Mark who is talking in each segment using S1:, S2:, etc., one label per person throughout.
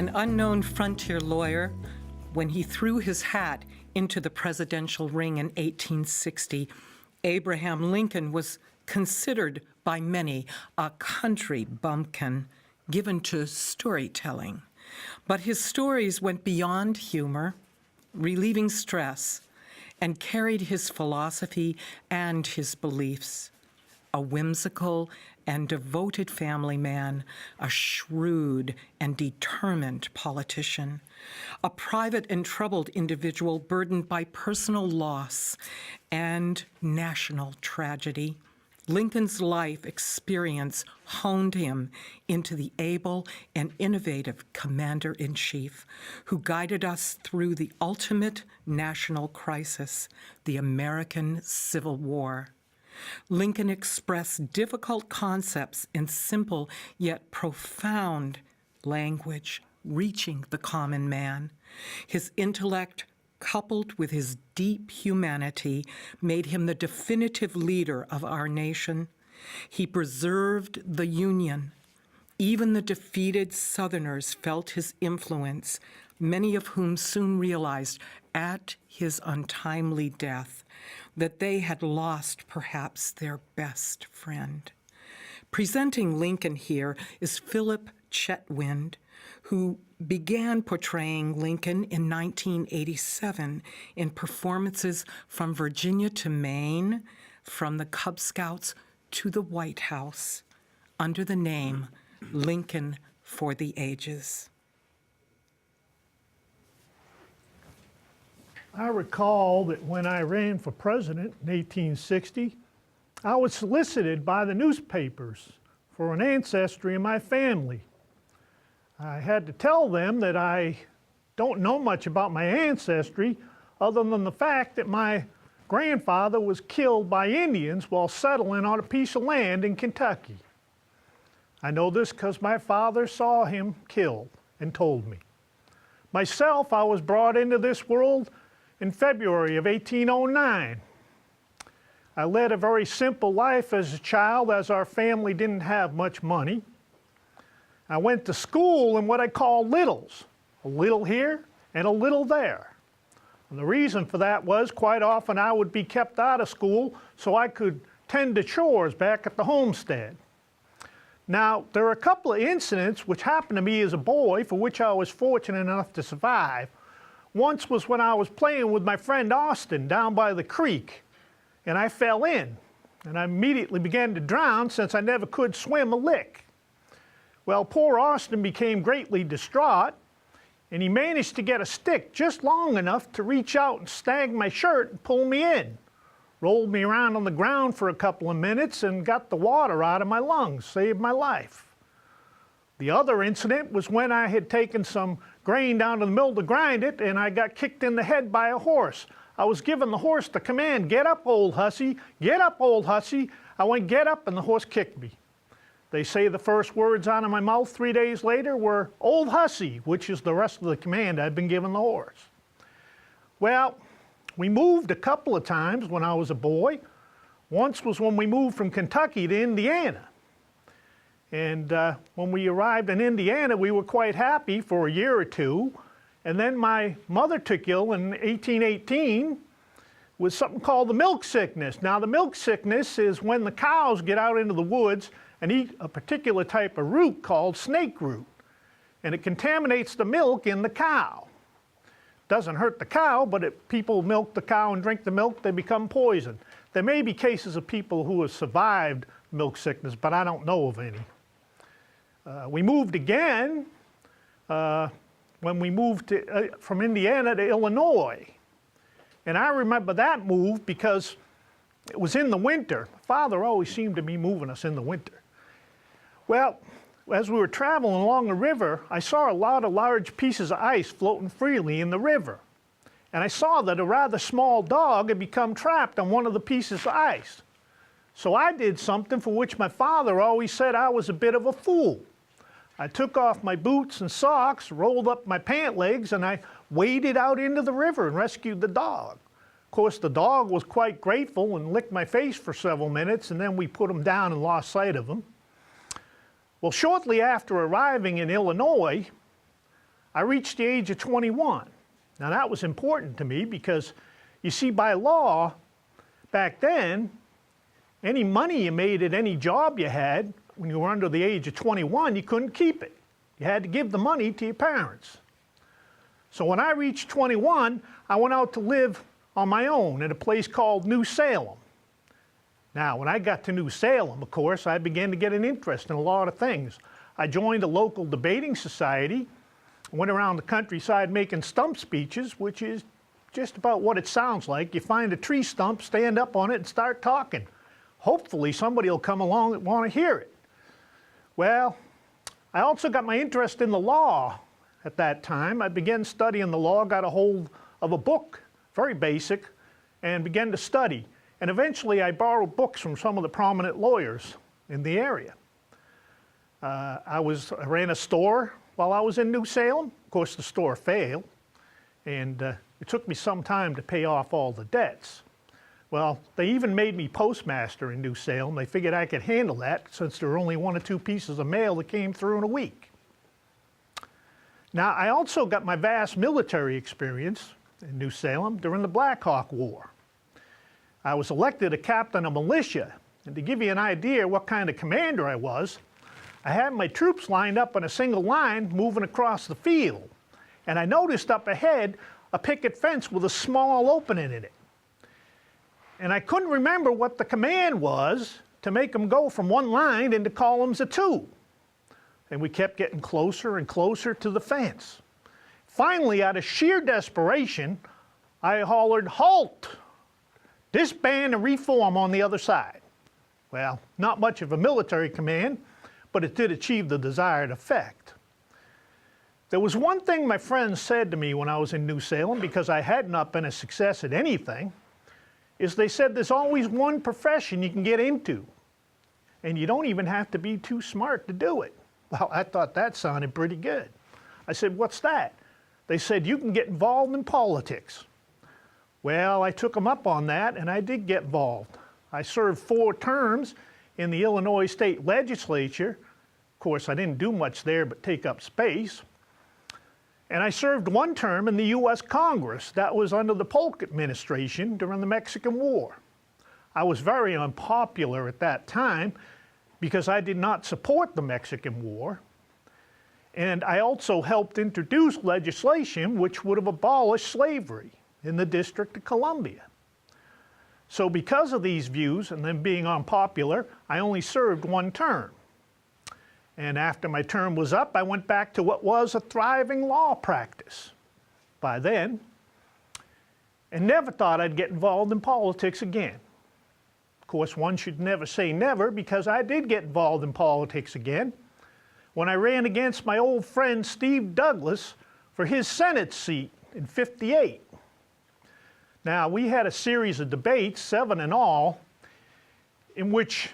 S1: An unknown frontier lawyer, when he threw his hat into the presidential ring in 1860, Abraham Lincoln was considered by many a country bumpkin given to storytelling. But his stories went beyond humor, relieving stress, and carried his philosophy and his beliefs. A whimsical and devoted family man, a shrewd and determined politician, a private and troubled individual burdened by personal loss and national tragedy. Lincoln's life experience honed him into the able and innovative commander-in-chief who guided us through the ultimate national crisis, the American Civil War. Lincoln expressed difficult concepts in simple yet profound language, reaching the common man. His intellect, coupled with his deep humanity, made him the definitive leader of our nation. He preserved the Union. Even the defeated Southerners felt his influence, many of whom soon realized at his untimely death that they had lost perhaps their best friend. Presenting Lincoln here is Phillip Chetwynd, who began portraying Lincoln in 1987 in performances from Virginia to Maine, from the Cub Scouts to the White House, under the name Lincoln for the Ages.
S2: I recall that when I ran for president in 1860, I was solicited by the newspapers for an ancestry in my family. I had to tell them that I don't know much about my ancestry other than the fact that my grandfather was killed by Indians while settling on a piece of land in Kentucky. I know this because my father saw him killed and told me. Myself, I was brought into this world in February of 1809. I led a very simple life as a child, as our family didn't have much money. I went to school in what I call littles, a little here and a little there. And the reason for that was quite often I would be kept out of school so I could tend to chores back at the homestead. Now, there are a couple of incidents which happened to me as a boy for which I was fortunate enough to survive. Once was when I was playing with my friend Austin down by the creek, and I fell in, and I immediately began to drown since I never could swim a lick. Well, poor Austin became greatly distraught, and he managed to get a stick just long enough to reach out and snag my shirt and pull me in. Rolled me around on the ground for a couple of minutes and got the water out of my lungs, saved my life. The other incident was when I had taken some grain down to the mill to grind it, and I got kicked in the head by a horse. I was giving the horse the command, "Get up, old hussy, get up, old hussy." I went, "Get up," and the horse kicked me. They say the first words out of my mouth 3 days later were, "Old hussy," which is the rest of the command I'd been giving the horse. Well, we moved a couple of times when I was a boy. Once was when we moved from Kentucky to Indiana. And when we arrived in Indiana, we were quite happy for a year or two. And then my mother took ill in 1818 with something called the milk sickness. Now, the milk sickness is when the cows get out into the woods and eat a particular type of root called snake root. And it contaminates the milk in the cow. Doesn't hurt the cow, but if people milk the cow and drink the milk, they become poisoned. There may be cases of people who have survived milk sickness, but I don't know of any. We moved again when we moved from Indiana to Illinois. And I remember that move because it was in the winter. Father always seemed to be moving us in the winter. Well, as we were traveling along the river, I saw a lot of large pieces of ice floating freely in the river. And I saw that a rather small dog had become trapped on one of the pieces of ice. So I did something for which my father always said I was a bit of a fool. I took off my boots and socks, rolled up my pant legs, and I waded out into the river and rescued the dog. Of course, the dog was quite grateful and licked my face for several minutes, and then we put him down and lost sight of him. Well, shortly after arriving in Illinois, I reached the age of 21. Now that was important to me because, you see, by law, back then, any money you made at any job you had when you were under the age of 21, you couldn't keep it. You had to give the money to your parents. So when I reached 21, I went out to live on my own at a place called New Salem. Now, when I got to New Salem, of course, I began to get an interest in a lot of things. I joined a local debating society, went around the countryside making stump speeches, which is just about what it sounds like. You find a tree stump, stand up on it, and start talking. Hopefully somebody will come along that want to hear it. Well, I also got my interest in the law at that time. I began studying the law, got a hold of a book, very basic, and began to study. And eventually I borrowed books from some of the prominent lawyers in the area. I ran a store while I was in New Salem. Of course, the store failed, and it took me some time to pay off all the debts. Well, they even made me postmaster in New Salem. They figured I could handle that since there were only 1 or 2 pieces of mail that came through in a week. Now, I also got my vast military experience in New Salem during the Black Hawk War. I was elected a captain of militia, and to give you an idea what kind of commander I was, I had my troops lined up in a single line moving across the field, and I noticed up ahead a picket fence with a small opening in it. And I couldn't remember what the command was to make them go from one line into columns of 2. And we kept getting closer and closer to the fence. Finally, out of sheer desperation, I hollered, "Halt! Disband and reform on the other side." Well, not much of a military command, but it did achieve the desired effect. There was one thing my friends said to me when I was in New Salem, because I had not been a success at anything, is they said there's always one profession you can get into, and you don't even have to be too smart to do it. Well, I thought that sounded pretty good. I said, "What's that?" They said, "You can get involved in politics." Well, I took them up on that, and I did get involved. I served 4 terms in the Illinois State Legislature. Of course, I didn't do much there but take up space. And I served 1 term in the U.S. Congress. That was under the Polk administration during the Mexican War. I was very unpopular at that time because I did not support the Mexican War. And I also helped introduce legislation which would have abolished slavery in the District of Columbia. So because of these views and them being unpopular, I only served 1 term. And after my term was up, I went back to what was a thriving law practice by then, and never thought I'd get involved in politics again. Of course, one should never say never, because I did get involved in politics again when I ran against my old friend Steve Douglas for his Senate seat in '58. Now, we had a series of debates, 7 in all, in which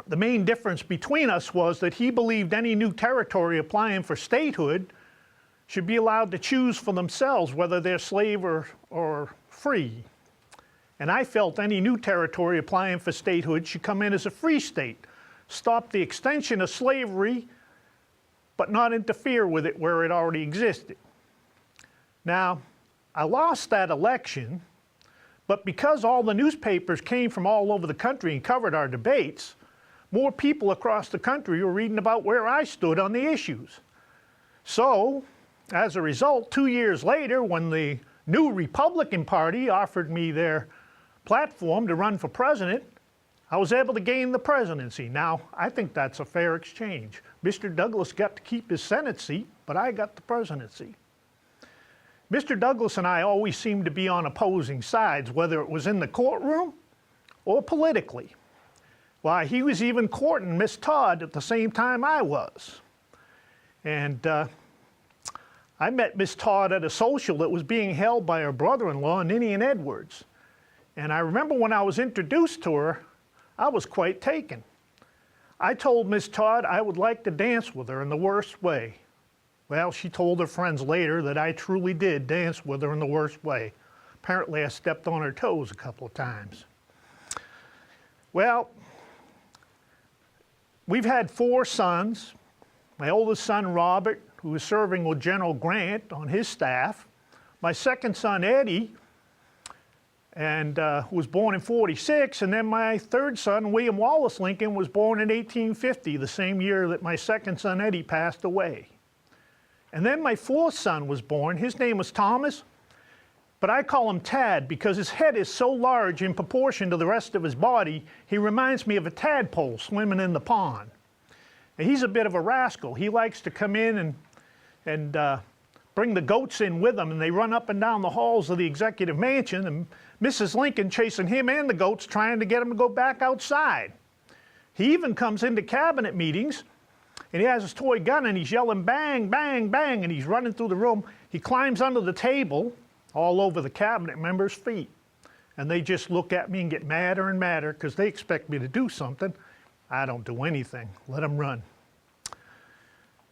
S2: the main difference between us was that he believed any new territory applying for statehood should be allowed to choose for themselves whether they're slave or free. And I felt any new territory applying for statehood should come in as a free state, stop the extension of slavery, but not interfere with it where it already existed. Now, I lost that election, but because all the newspapers came from all over the country and covered our debates, more people across the country were reading about where I stood on the issues. So, as a result, 2 years later, when the new Republican Party offered me their platform to run for president, I was able to gain the presidency. Now, I think that's a fair exchange. Mr. Douglas got to keep his Senate seat, but I got the presidency. Mr. Douglas and I always seemed to be on opposing sides, whether it was in the courtroom or politically. Why, he was even courting Miss Todd at the same time I was. And I met Miss Todd at a social that was being held by her brother-in-law, Ninian Edwards. And I remember when I was introduced to her, I was quite taken. I told Miss Todd I would like to dance with her in the worst way. Well, she told her friends later that I truly did dance with her in the worst way. Apparently I stepped on her toes a couple of times. Well, we've had 4 sons. My oldest son, Robert, who was serving with General Grant on his staff. My second son, Eddie, who was born in 46, and then my third son, William Wallace Lincoln, was born in 1850, the same year that my second son, Eddie, passed away. And then my fourth son was born. His name was Thomas, but I call him Tad because his head is so large in proportion to the rest of his body, he reminds me of a tadpole swimming in the pond. And he's a bit of a rascal. He likes to come in and bring the goats in with him, and they run up and down the halls of the executive mansion, and Mrs. Lincoln chasing him and the goats, trying to get him to go back outside. He even comes into cabinet meetings, and he has his toy gun, and he's yelling, bang, bang, bang, and he's running through the room. He climbs under the table, all over the cabinet members' feet. And they just look at me and get madder and madder because they expect me to do something. I don't do anything. Let them run.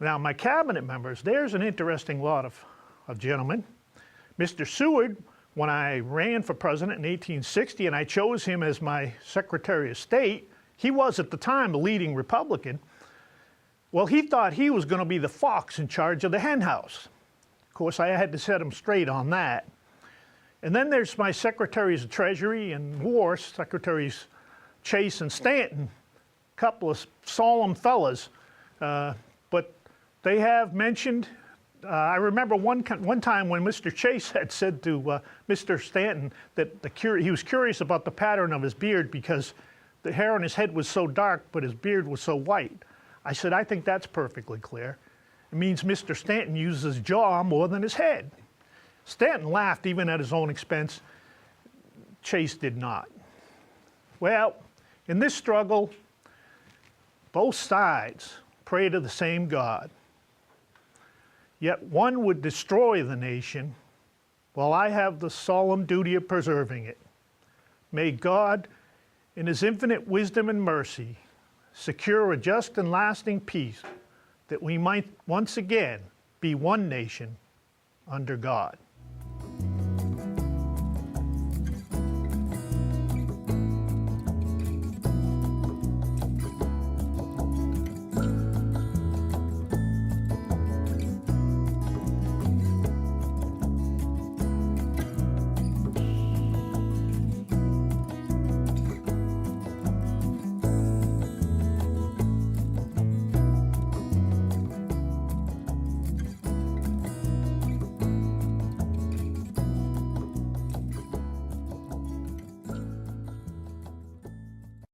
S2: Now, my cabinet members, there's an interesting lot of gentlemen. Mr. Seward, when I ran for president in 1860 and I chose him as my Secretary of State, he was at the time a leading Republican. Well, he thought he was going to be the fox in charge of the hen house. Of course, I had to set him straight on that. And then there's my Secretaries of Treasury and War, Secretaries Chase and Stanton, a couple of solemn fellas. But they have mentioned, I remember one time when Mr. Chase had said to Mr. Stanton that he was curious about the pattern of his beard because the hair on his head was so dark, but his beard was so white. I said, I think that's perfectly clear. It means Mr. Stanton uses his jaw more than his head. Stanton laughed even at his own expense. Chase did not. Well, in this struggle, both sides pray to the same God. Yet one would destroy the nation, while I have the solemn duty of preserving it. May God, in his infinite wisdom and mercy, secure a just and lasting peace, that we might once again be one nation under God.